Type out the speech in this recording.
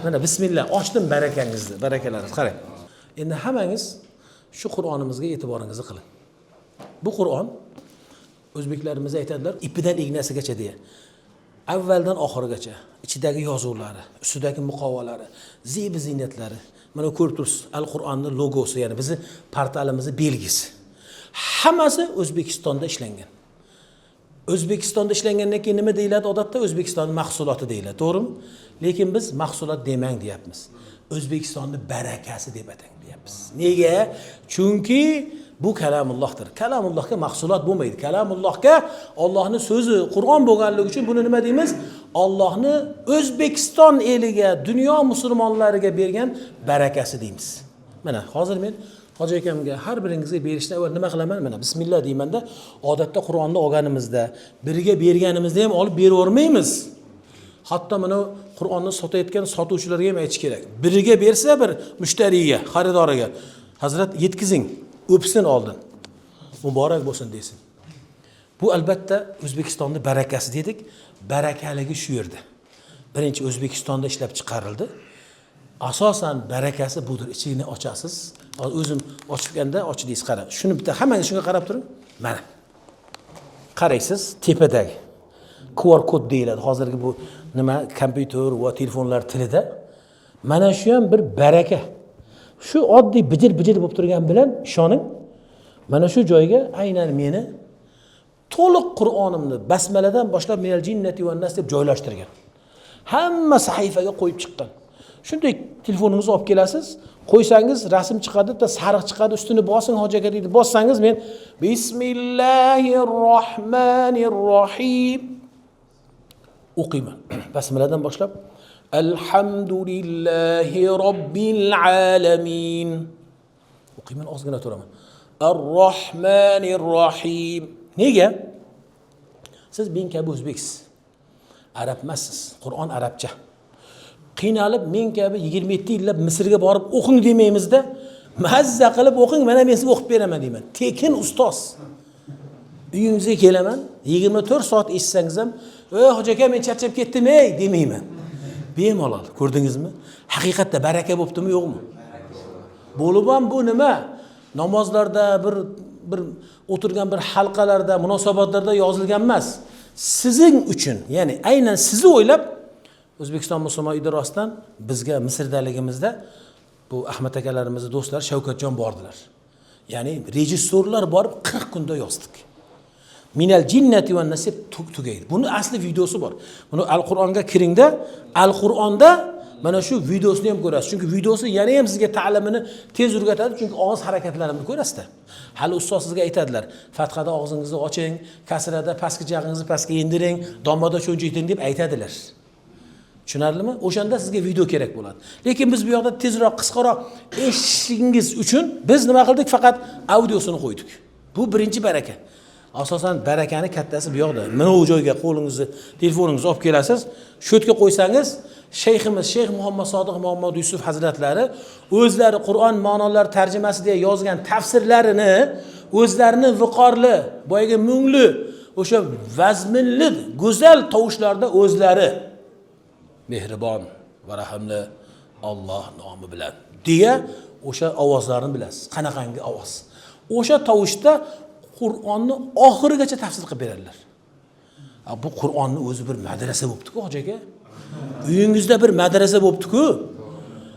Mana bismillah ochdim barakangizni, barakalaringiz. Qarang. Endi hammangiz shu Qur'onimizga e'tiboringizni qiling. Bu Qur'on o'zbeklarimiz aytadilar, ipidan ignasigacha deya. Avvaldan oxirigacha ichidagi yozuvlari, ustidagi muqovalari, ziynatlari. Mana ko'rib tursiz, Al-Qur'onning logosi, ya'ni bizi portalimizning belgisi. Hammasi O'zbekistonda ishlangan. O'zbekistonda ishlangandan keyin nima deyiladi odatda? O'zbekistonning mahsuloti deyiladi, to'g'rimi? Lekin biz mahsulot demang deyapmiz. O'zbekistonning barakasi deb atang deyapmiz. Nega? Chunki bu kalamullohdir. Kalamullohga mahsulot bo'lmaydi. Kalamullohga Allohning so'zi, Qur'on bo'lganligi uchun buni nima deymiz? Allohni O'zbekiston eliga, dunyo musulmonlariga bergan barakasi deymiz. Mana hozir men Hoji akamga har biringizga berishdan avval nima qilaman? Mana bismillah deymanda, odatda Qur'onni olganimizda, biriga berganimizda ham olib beravermaymiz. Hatto mana Qur'onni sotayotgan sotuvchilarga ham aytish kerak. Biriga bersa bir mushtariga, xaridoriga, Hazrat yetkizing, o'psin oldin. Muborak bo'lsin desin. Bu albatta O'zbekistonning barakasi dedik. Barakaligi shu yerda. Birinchi O'zbekistonda ishlab chiqarildi. Asosan barakasi budir. Ichini ochasiz. O'zim ochganda ochdingiz, qarang. Shuni bitta hammangiz shunga qarab turing. Mana. Qaraysiz, tepadagi QR kod deyiladi. Hozirgi bu nima kompyuter va telefonlar tilida. Mana shu ham bir baraka. Shu oddiy bijil bo'lib turgan bilan ishoning, mana shu joyga aynan meni to'liq Qur'onimni basmaladan boshlab minal jinnati va nas deb joylashtirgan. Hamma sahifaga qo'yib chiqqan. Shunday telefoningizni olib kelasiz, qo'ysangiz rasm chiqadi, bitta sariq chiqadi, ustini bosing Hoji aka deydi. Bossangiz men Bismillahirrohmanirrohim o'qiyman. Basmaladan boshlab Alhamdulillahi robbil alamin o'qiyman, ozgina turaman. Ar-Rohmanir-Rohim. Nega? Siz men kabi o'zbeksiz. Arab emassiz. Qur'on arabcha. Qiynalib men kabi 27 yillab Misrga borib o'qing demaymizda, mazza qilib o'qing, mana men sizga o'qib beraman deyman. Tekin ustoz. Uyingizga kelaman, 24 soat eshitsangiz ham, "Ey hoji aka, men charchab ketdim, ey" demayman. Bemalol, ko'rdingizmi? Haqiqatda baraka bo'ptimi, yo'qmi? Bo'lib ham bu nima? Namozlarda bir o'tirgan bir halqalarda, munosabatlarda yozilgan emas. Sizing uchun, ya'ni aynan sizni o'ylab O'zbekiston musulmon idorasidan bizga Misrdaligimizda bu Ahmad akalarimizni do'stlar Shavkatjon bordilar. Ya'ni rejissyorlar borib 40 kunda yozdik. Minal jinnati va nasib tugaydi. Buni asli videosi bor. Buni Al-Qur'onga kiringda, Al-Qur'onda mana shu videosini ham ko'rasiz. Chunki videosi yana ham sizga ta'limini tez o'rgatadi, chunki og'iz harakatlarini ko'rasiz-da. Hali ustoz sizga aytadilar, Fathada og'zingizni oching, kasrada pastki jag'ingizni pastga indiring, domada cho'nchiting deb aytadilar. Tushunarlimi? O'shanda sizga video kerak bo'ladi. Lekin biz bu yoqda tezroq, qisqaroq eshitishingiz uchun biz nima qildik? Faqat audiosini qo'ydik. Bu birinchi baraka. Asosan barakani kattasi bu yoqda. Mana u joyga qo'lingizni, telefoningizni olib kelasiz, shu yerga qo'ysangiz, shayximiz Shayx Muhammad Sodiq Muhammad Yusuf hazratlari o'zlari Qur'on ma'nolari tarjimasida yozgan tafsirlarini o'zlarini viqorli, boyaga mungli, o'sha vazminli, go'zal tovushlarda o'zlari mehribon va rahimli Alloh nomi bilan deya o'sha ovozlarni bilasiz. Qanaqangi ovoz. O'sha tovushda Qur'onni oxirigacha tafsir qilib beradilar. Bu Qur'onning o'zi bir madrasa bo'pti-ku, hoji aka. Uyingizda bir madrasa bo'pti-ku.